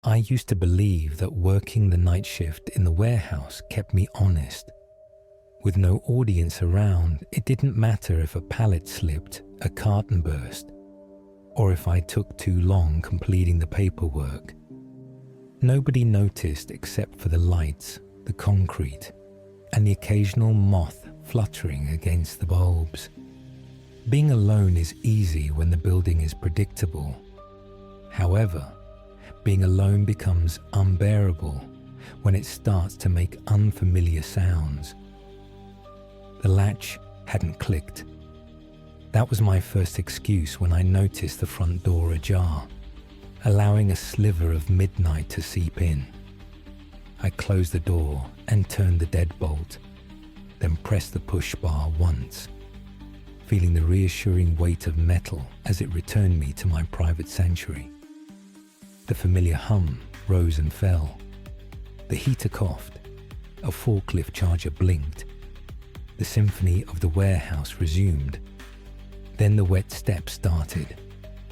I used to believe that working the night shift in the warehouse kept me honest. With no audience around, it didn't matter if a pallet slipped, a carton burst, or if I took too long completing the paperwork. Nobody noticed except for the lights, the concrete, and the occasional moth fluttering against the bulbs. Being alone is easy when the building is predictable. However, being alone becomes unbearable when it starts to make unfamiliar sounds. The latch hadn't clicked. That was my first excuse when I noticed the front door ajar, allowing a sliver of midnight to seep in. I closed the door and turned the deadbolt, then pressed the push bar once, feeling the reassuring weight of metal as it returned me to my private sanctuary. The familiar hum rose and fell. The heater coughed. A forklift charger blinked. The symphony of the warehouse resumed. Then the wet steps started.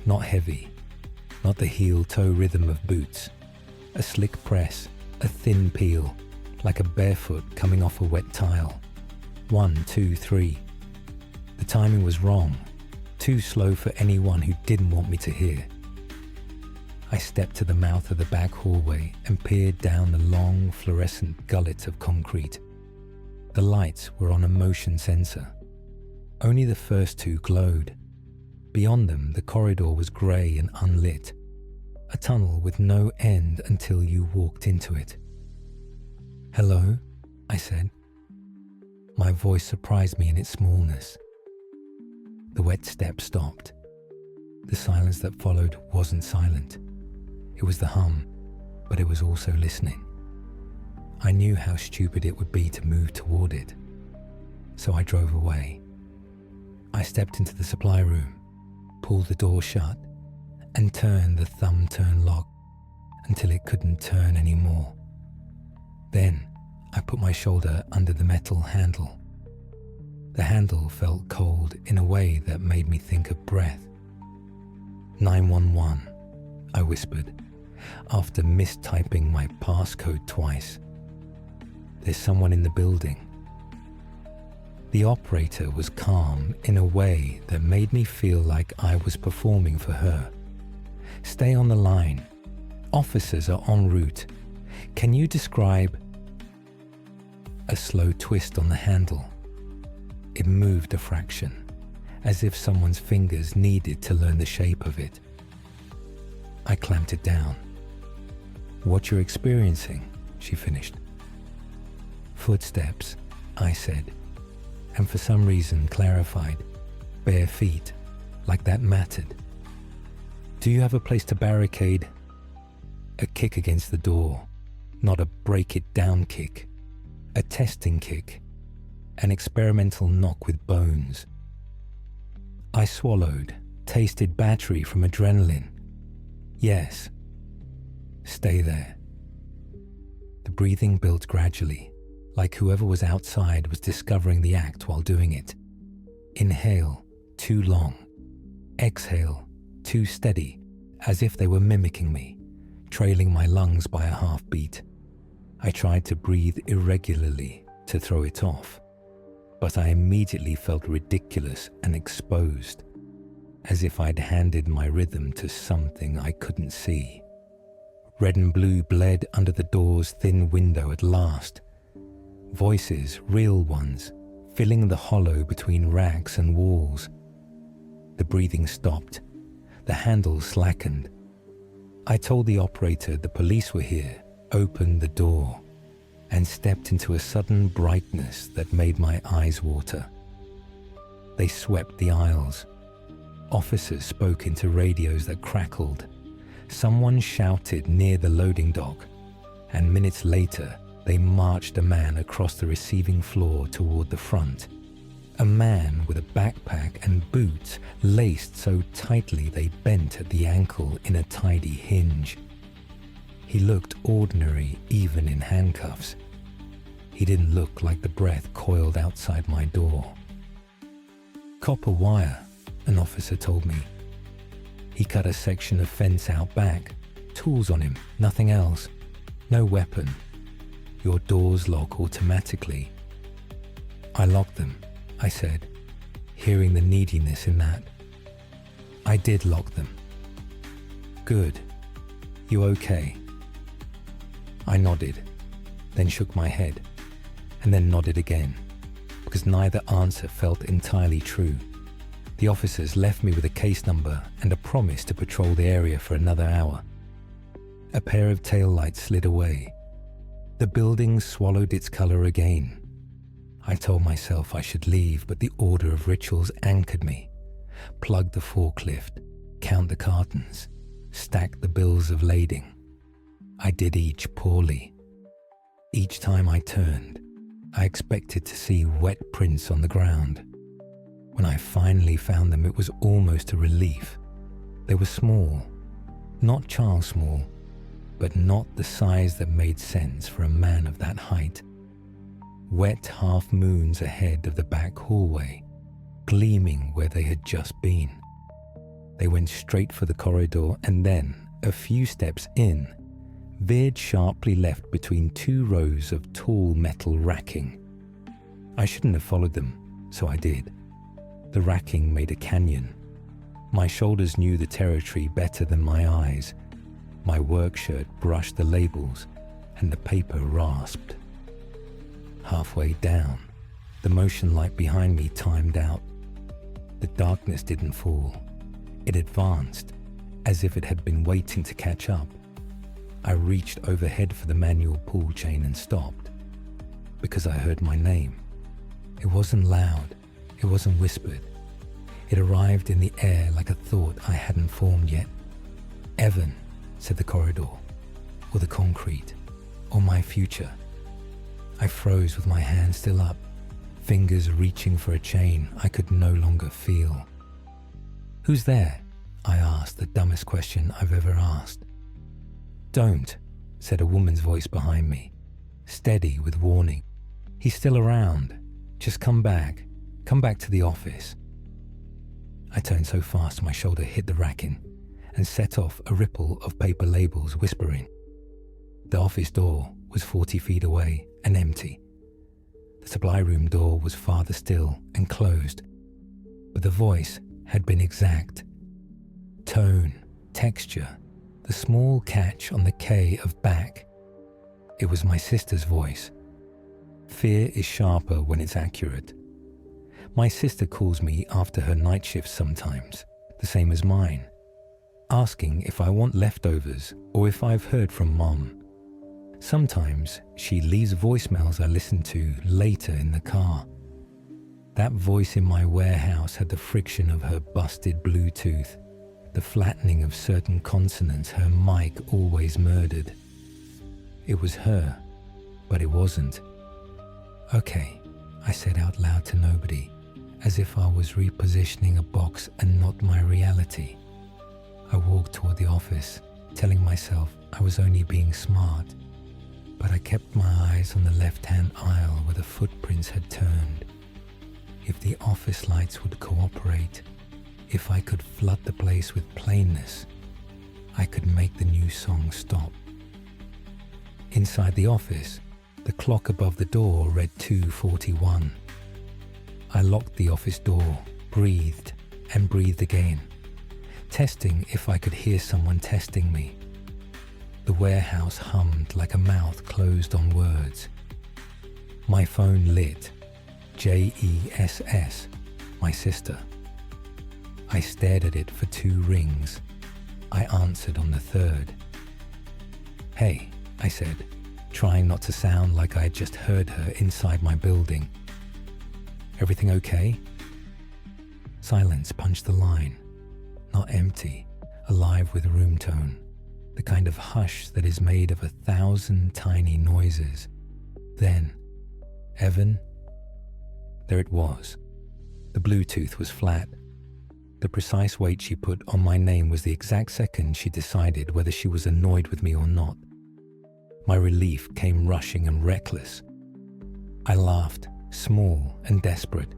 Not heavy, not the heel-toe rhythm of boots. A slick press, a thin peel, like a barefoot coming off a wet tile. 1, 2, 3. The timing was wrong, too slow for anyone who didn't want me to hear. I stepped to the mouth of the back hallway and peered down the long, fluorescent gullet of concrete. The lights were on a motion sensor. Only the first two glowed. Beyond them, the corridor was grey and unlit, a tunnel with no end until you walked into it. "Hello?" I said. My voice surprised me in its smallness. The wet step stopped. The silence that followed wasn't silent. It was the hum, but it was also listening. I knew how stupid it would be to move toward it, so I drove away. I stepped into the supply room, pulled the door shut, and turned the thumb-turn lock until it couldn't turn anymore. Then I put my shoulder under the metal handle. The handle felt cold in a way that made me think of breath. 911, I whispered, after mistyping my passcode twice. "There's someone in the building." The operator was calm in a way that made me feel like I was performing for her. "Stay on the line. Officers are en route. Can you describe—" A slow twist on the handle. It moved a fraction, as if someone's fingers needed to learn the shape of it. I clamped it down. "What you're experiencing," she finished. "Footsteps," I said, and for some reason clarified, "bare feet, like that mattered. Do you have a place to barricade?" A kick against the door, not a break-it-down kick, a testing kick, an experimental knock with bones. I swallowed, tasted battery from adrenaline. "Yes." "Stay there." The breathing built gradually, like whoever was outside was discovering the act while doing it. Inhale, too long. Exhale, too steady, as if they were mimicking me, trailing my lungs by a half-beat. I tried to breathe irregularly to throw it off, but I immediately felt ridiculous and exposed, as if I'd handed my rhythm to something I couldn't see. Red and blue bled under the door's thin window at last. Voices, real ones, filling the hollow between racks and walls. The breathing stopped. The handle slackened. I told the operator the police were here, opened the door, and stepped into a sudden brightness that made my eyes water. They swept the aisles. Officers spoke into radios that crackled. Someone shouted near the loading dock, and minutes later, they marched a man across the receiving floor toward the front. A man with a backpack and boots laced so tightly they bent at the ankle in a tidy hinge. He looked ordinary even in handcuffs. He didn't look like the breath coiled outside my door. "Copper wire," an officer told me. He cut a section of fence out back, tools on him, nothing else. No weapon. Your doors lock automatically." "I locked them," I said, hearing the neediness in that. "I did lock them." "Good. You okay?" I nodded, then shook my head, and then nodded again, because neither answer felt entirely true. The officers left me with a case number and a promise to patrol the area for another hour. A pair of taillights slid away. The building swallowed its color again. I told myself I should leave, but the order of rituals anchored me. Plug the forklift, count the cartons, stack the bills of lading. I did each poorly. Each time I turned, I expected to see wet prints on the ground. When I finally found them, it was almost a relief. They were small, not child small, but not the size that made sense for a man of that height. Wet half moons ahead of the back hallway, gleaming where they had just been. They went straight for the corridor and then, a few steps in, veered sharply left between two rows of tall metal racking. I shouldn't have followed them, so I did. The racking made a canyon. My shoulders knew the territory better than my eyes. My work shirt brushed the labels, and the paper rasped. Halfway down, the motion light behind me timed out. The darkness didn't fall. It advanced, as if it had been waiting to catch up. I reached overhead for the manual pull chain and stopped, because I heard my name. It wasn't loud, it wasn't whispered. It arrived in the air like a thought I hadn't formed yet. "Evan," said the corridor, or the concrete, or my future. I froze with my hand still up, fingers reaching for a chain I could no longer feel. "Who's there?" I asked, the dumbest question I've ever asked. "Don't," said a woman's voice behind me, steady with warning. "He's still around. Just come back. Come back to the office." I turned so fast my shoulder hit the racking and set off a ripple of paper labels whispering. The office door was 40 feet away and empty. The supply room door was farther still and closed, but the voice had been exact. Tone, texture, the small catch on the K of back. It was my sister's voice. Fear is sharper when it's accurate. My sister calls me after her night shift sometimes, the same as mine, asking if I want leftovers or if I've heard from Mom. Sometimes she leaves voicemails I listen to later in the car. That voice in my warehouse had the friction of her busted Bluetooth, the flattening of certain consonants her mic always murdered. It was her, but it wasn't. "Okay," I said out loud to nobody, as if I was repositioning a box and not my reality. I walked toward the office, telling myself I was only being smart, but I kept my eyes on the left-hand aisle where the footprints had turned. If the office lights would cooperate, if I could flood the place with plainness, I could make the new song stop. Inside the office, the clock above the door read 2:41. I locked the office door, breathed, and breathed again, testing if I could hear someone testing me. The warehouse hummed like a mouth closed on words. My phone lit. JESS, my sister. I stared at it for 2 rings. I answered on the 3rd. "Hey," I said, trying not to sound like I had just heard her inside my building. "Everything okay?" Silence punched the line. Not empty, alive with room tone. The kind of hush that is made of 1,000 tiny noises. Then, "Evan?" There it was. The Bluetooth was flat. The precise weight she put on my name was the exact second she decided whether she was annoyed with me or not. My relief came rushing and reckless. I laughed, small and desperate.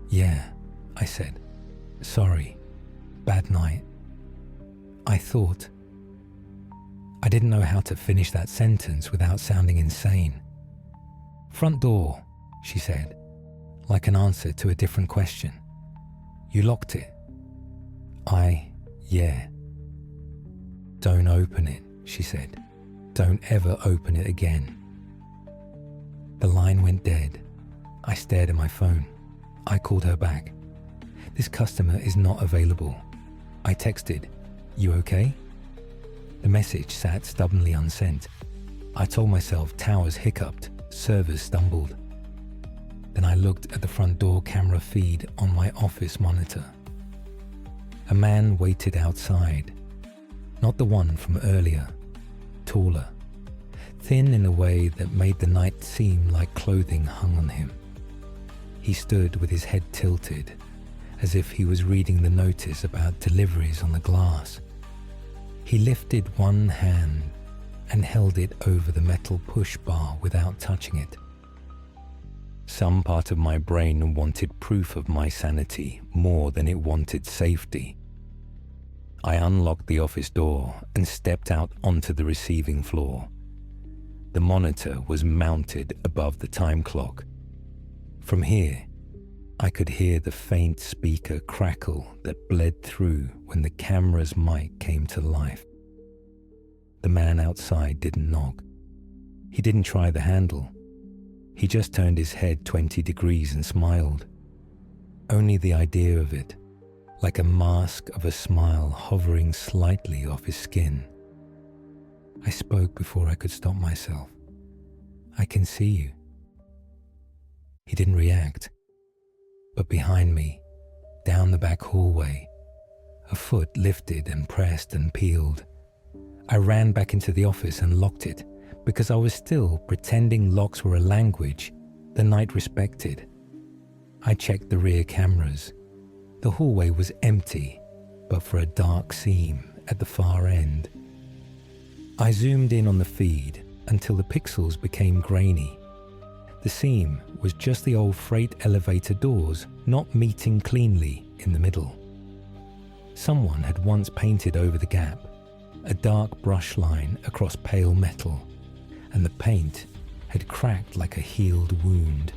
"Yeah," I said. "Sorry. Bad night. I thought..." I didn't know how to finish that sentence without sounding insane. "Front door," she said, like an answer to a different question. "You locked it?" Yeah. "Don't open it," she said. "Don't ever open it again." The line went dead. I stared at my phone. I called her back. "This customer is not available." I texted, "You okay?" The message sat stubbornly unsent. I told myself towers hiccuped, servers stumbled. Then I looked at the front door camera feed on my office monitor. A man waited outside. Not the one from earlier. Taller. Thin in a way that made the night seem like clothing hung on him. He stood with his head tilted, as if he was reading the notice about deliveries on the glass. He lifted one hand and held it over the metal push bar without touching it. Some part of my brain wanted proof of my sanity more than it wanted safety. I unlocked the office door and stepped out onto the receiving floor. The monitor was mounted above the time clock. From here, I could hear the faint speaker crackle that bled through when the camera's mic came to life. The man outside didn't knock. He didn't try the handle. He just turned his head 20 degrees and smiled. Only the idea of it, like a mask of a smile hovering slightly off his skin. I spoke before I could stop myself. "I can see you." He didn't react. But behind me, down the back hallway, a foot lifted and pressed and peeled. I ran back into the office and locked it because I was still pretending locks were a language the night respected. I checked the rear cameras. The hallway was empty, but for a dark seam at the far end. I zoomed in on the feed until the pixels became grainy. The seam was just the old freight elevator doors not meeting cleanly in the middle. Someone had once painted over the gap, a dark brush line across pale metal, and the paint had cracked like a healed wound.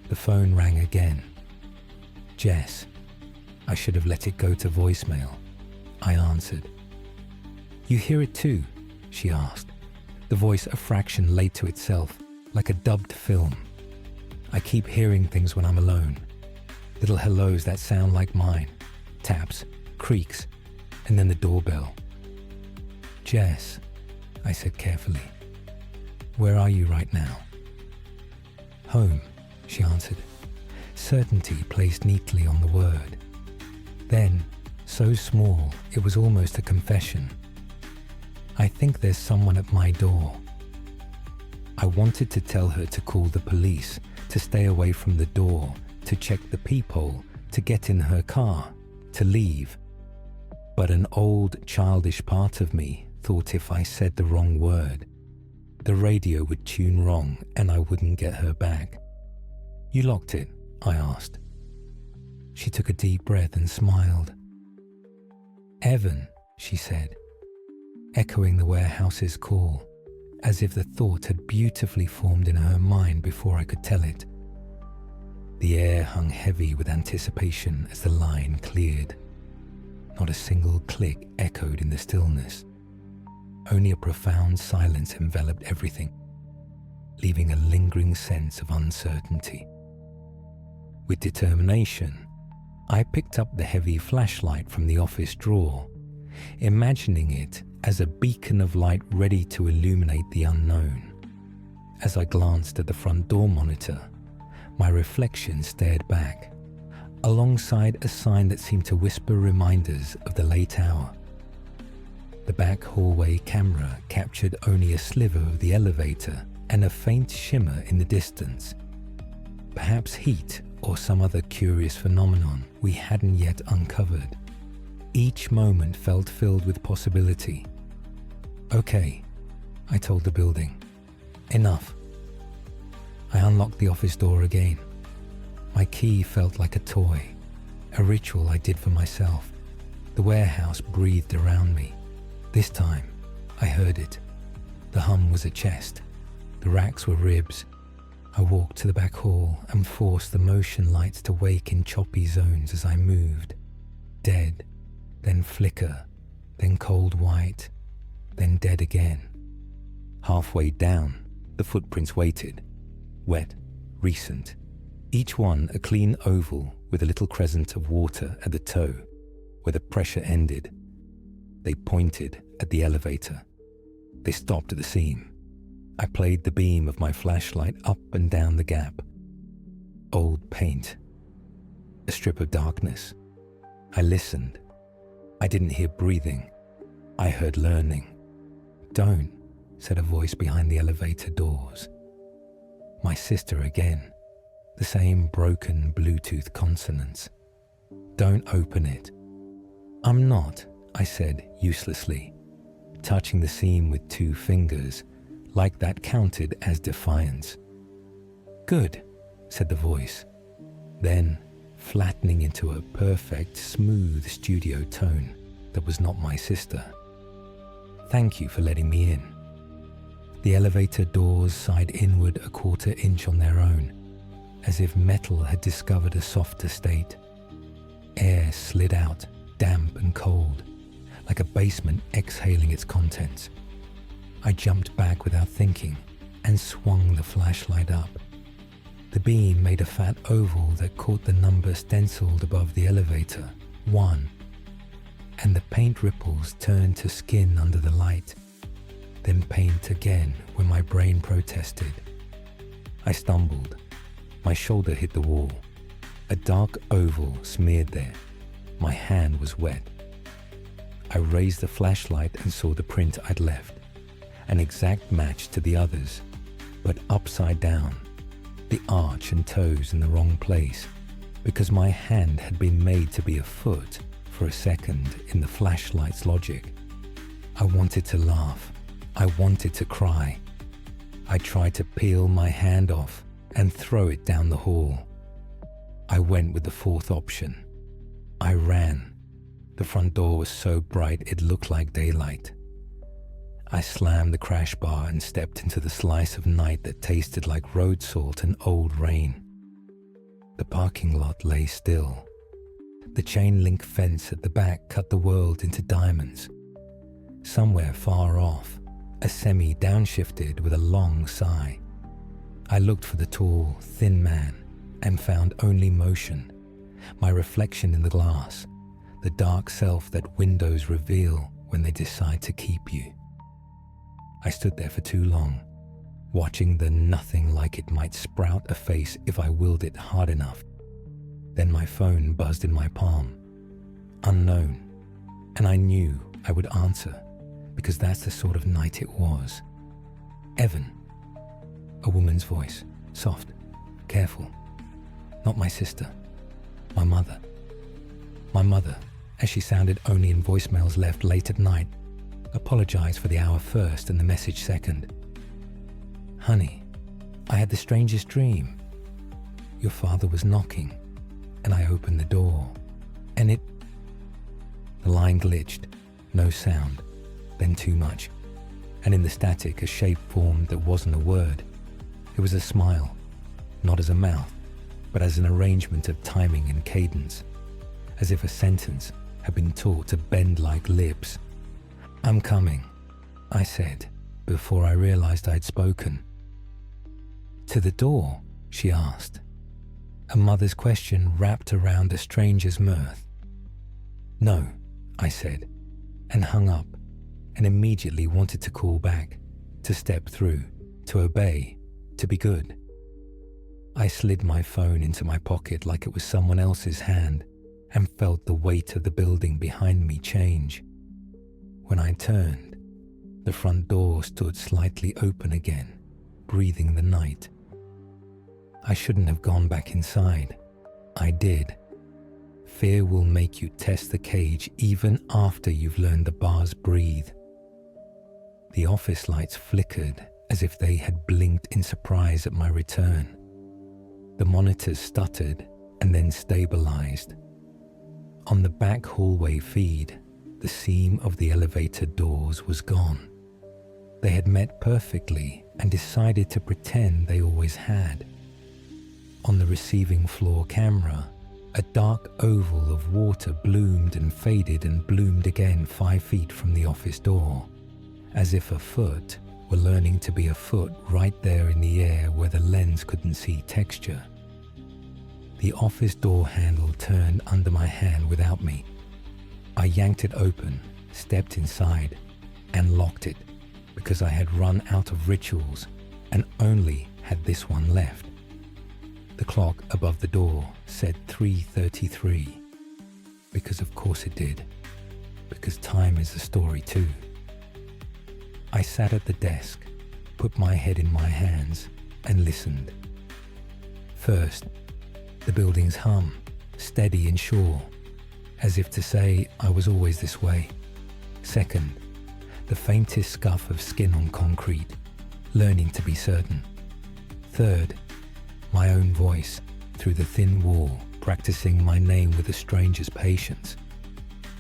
The phone rang again. "Jess." I should have let it go to voicemail. I answered. "You hear it too?" she asked, the voice a fraction late to itself, like a dubbed film. "I keep hearing things when I'm alone. Little hellos that sound like mine. Taps, creaks, and then the doorbell." "Jess," I said carefully, "where are you right now?" "Home," she answered, certainty placed neatly on the word. Then, so small it was almost a confession. "I think there's someone at my door." I wanted to tell her to call the police, to stay away from the door, to check the peephole, to get in her car, to leave. But an old, childish part of me thought if I said the wrong word, the radio would tune wrong and I wouldn't get her back. "You locked it?" I asked. She took a deep breath and smiled. "Evan," she said, echoing the warehouse's call, as if the thought had beautifully formed in her mind before I could tell it. The air hung heavy with anticipation as the line cleared. Not a single click echoed in the stillness. Only a profound silence enveloped everything, leaving a lingering sense of uncertainty. With determination, I picked up the heavy flashlight from the office drawer, imagining it as a beacon of light ready to illuminate the unknown. As I glanced at the front door monitor, my reflection stared back, alongside a sign that seemed to whisper reminders of the late hour. The back hallway camera captured only a sliver of the elevator and a faint shimmer in the distance. Perhaps heat or some other curious phenomenon we hadn't yet uncovered. Each moment felt filled with possibility. "Okay," I told the building. "Enough." I unlocked the office door again. My key felt like a toy, a ritual I did for myself. The warehouse breathed around me. This time, I heard it. The hum was a chest. The racks were ribs. I walked to the back hall and forced the motion lights to wake in choppy zones as I moved. Dead, then flicker, then cold white, then dead again. Halfway down, the footprints waited. Wet, recent. Each one a clean oval with a little crescent of water at the toe, where the pressure ended. They pointed at the elevator. They stopped at the seam. I played the beam of my flashlight up and down the gap. Old paint. A strip of darkness. I listened. I didn't hear breathing. I heard learning. "Don't," said a voice behind the elevator doors. My sister again. The same broken Bluetooth consonants. "Don't open it." "I'm not," I said uselessly, touching the seam with 2 fingers, like that counted as defiance. "Good," said the voice. Then, flattening into a perfect, smooth studio tone that was not my sister. "Thank you for letting me in." The elevator doors sighed inward a 1/4 inch on their own, as if metal had discovered a softer state. Air slid out, damp and cold, like a basement exhaling its contents. I jumped back without thinking and swung the flashlight up. The beam made a fat oval that caught the number stenciled above the elevator, 1, and the paint ripples turned to skin under the light, then paint again when my brain protested. I stumbled. My shoulder hit the wall. A dark oval smeared there. My hand was wet. I raised the flashlight and saw the print I'd left, an exact match to the others, but upside down, the arch and toes in the wrong place, because my hand had been made to be a foot for a second in the flashlight's logic. I wanted to laugh. I wanted to cry. I tried to peel my hand off and throw it down the hall. I went with the 4th option. I ran. The front door was so bright it looked like daylight. I slammed the crash bar and stepped into the slice of night that tasted like road salt and old rain. The parking lot lay still. The chain link fence at the back cut the world into diamonds. Somewhere far off, a semi downshifted with a long sigh. I looked for the tall, thin man and found only motion, my reflection in the glass, the dark self that windows reveal when they decide to keep you. I stood there for too long, watching the nothing like it might sprout a face if I willed it hard enough. Then my phone buzzed in my palm. Unknown. And I knew I would answer, because that's the sort of night it was. "Evan." A woman's voice, soft, careful. Not my sister. My mother. My mother, as she sounded only in voicemails left late at night, apologized for the hour first and the message second. "Honey, I had the strangest dream. Your father was knocking, and I opened the door, and it..." The line glitched, no sound, then too much, and in the static a shape formed that wasn't a word. It was a smile, not as a mouth, but as an arrangement of timing and cadence, as if a sentence had been taught to bend like lips. "I'm coming," I said, before I realized I'd spoken. "To the door?" she asked. A mother's question wrapped around a stranger's mirth. "No," I said, and hung up, and immediately wanted to call back, to step through, to obey, to be good. I slid my phone into my pocket like it was someone else's hand and felt the weight of the building behind me change. When I turned, the front door stood slightly open again, breathing the night. I shouldn't have gone back inside. I did. Fear will make you test the cage even after you've learned the bars breathe. The office lights flickered as if they had blinked in surprise at my return. The monitors stuttered and then stabilized. On the back hallway feed, the seam of the elevator doors was gone. They had met perfectly and decided to pretend they always had. On the receiving floor camera, a dark oval of water bloomed and faded and bloomed again 5 feet from the office door, as if a foot were learning to be a foot right there in the air where the lens couldn't see texture. The office door handle turned under my hand without me. I yanked it open, stepped inside, and locked it because I had run out of rituals and only had this one left. The clock above the door said 3:33, because of course it did, because time is a story too. I sat at the desk, put my head in my hands, and listened. First, the building's hum, steady and sure, as if to say I was always this way. Second, the faintest scuff of skin on concrete, learning to be certain. Third, my own voice through the thin wall, practicing my name with a stranger's patience.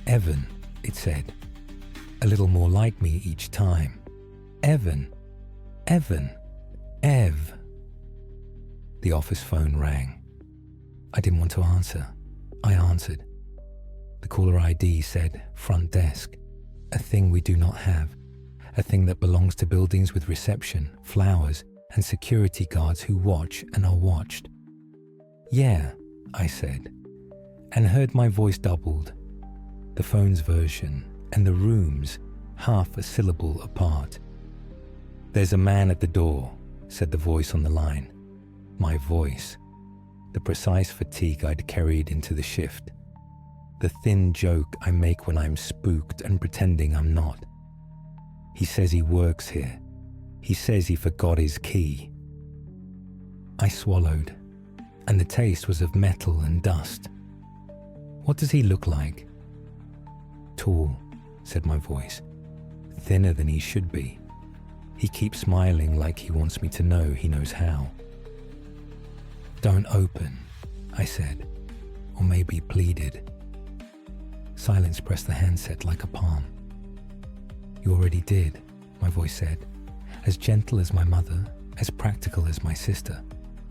Evan, it said, a little more like me each time. Evan, Evan, Ev. The office phone rang. I didn't want to answer. I answered. The caller ID said front desk, a thing we do not have, a thing that belongs to buildings with reception, flowers, and security guards who watch and are watched. Yeah, I said, and heard my voice doubled, the phone's version and the room's half a syllable apart. There's a man at the door, said the voice on the line. My voice, the precise fatigue I'd carried into the shift, the thin joke I make when I'm spooked and pretending I'm not. He says he works here. He says he forgot his key. I swallowed, and the taste was of metal and dust. What does he look like? Tall, said my voice, thinner than he should be. He keeps smiling like he wants me to know he knows how. Don't open, I said, or maybe pleaded. Silence pressed the handset like a palm. You already did, my voice said, as gentle as my mother, as practical as my sister,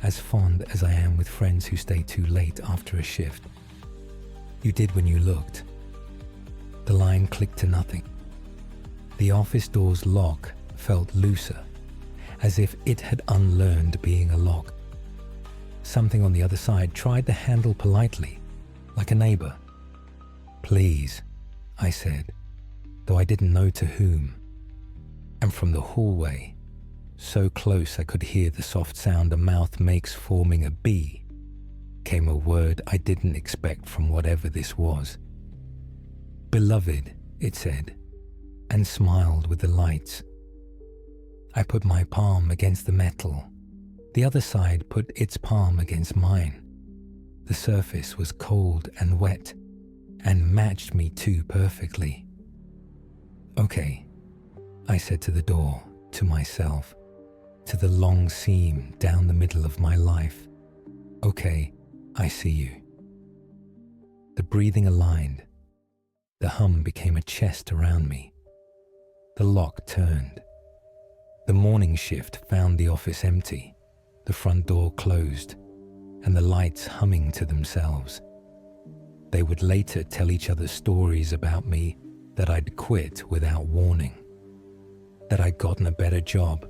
as fond as I am with friends who stay too late after a shift. You did when you looked. The line clicked to nothing. The office door's lock felt looser, as if it had unlearned being a lock. Something on the other side tried the handle politely, like a neighbor. Please, I said, though I didn't know to whom. And from the hallway, so close I could hear the soft sound a mouth makes forming a B, came a word I didn't expect from whatever this was. Beloved, it said, and smiled with the lights. I put my palm against the metal. The other side put its palm against mine. The surface was cold and wet, and matched me too perfectly. Okay, I said to the door, to myself, to the long seam down the middle of my life. Okay, I see you. The breathing aligned. The hum became a chest around me. The lock turned. The morning shift found the office empty, the front door closed, and the lights humming to themselves. They would later tell each other stories about me that I'd quit without warning, that I'd gotten a better job,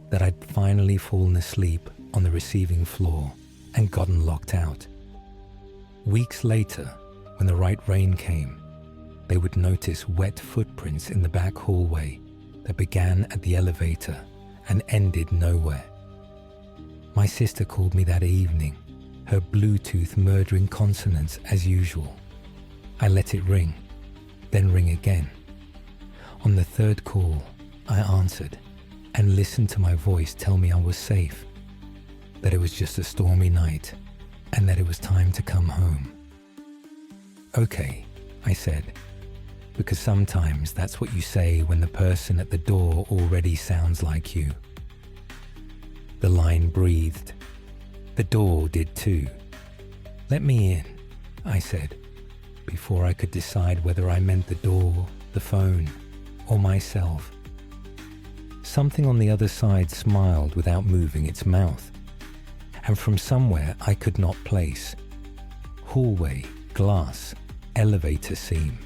that I'd finally fallen asleep on the receiving floor and gotten locked out. Weeks later, when the right rain came, they would notice wet footprints in the back hallway that began at the elevator and ended nowhere. My sister called me that evening, her Bluetooth murdering consonants as usual. I let it ring, then ring again. On the third call, I answered and listened to my voice tell me I was safe, that it was just a stormy night, and that it was time to come home. Okay, I said, because sometimes that's what you say when the person at the door already sounds like you. The line breathed. The door did too. Let me in, I said, before I could decide whether I meant the door, the phone, or myself. Something on the other side smiled without moving its mouth, and from somewhere I could not place. Hallway, glass, elevator seam,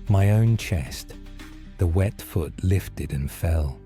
my own chest. The wet foot lifted and fell.